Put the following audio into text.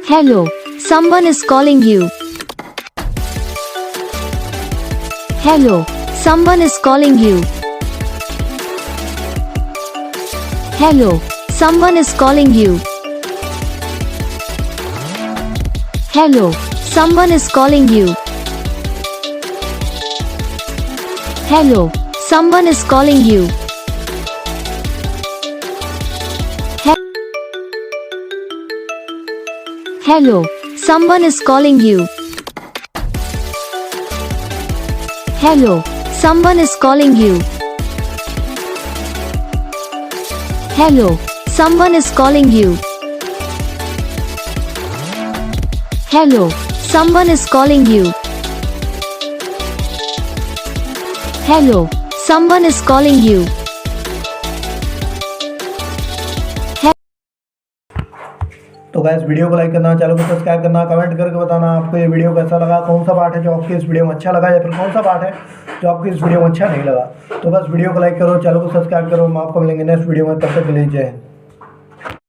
Hello, someone is calling you. Hello, someone is calling you. Hello, someone is calling you. Hello, someone is calling you. Hello, someone is calling you. Hello, someone is calling you. Hello, someone is calling you. Hello, someone is calling you. Hello, someone is calling you. Hello, someone is calling you. तो guys video को like करना, channel को subscribe करना, comment करके बताना आपको ये video कैसा लगा, कौन सा पार्ट है जो आपको इस वीडियो में अच्छा लगा या फिर कौन सा पार्ट है जो आपको इस वीडियो में अच्छा नहीं लगा। तो बस वीडियो को लाइक करो, चैनल को सब्सक्राइब करो। हम आपको मिलेंगे नेक्स्ट वीडियो में, तब तक के लिए जय हिंद।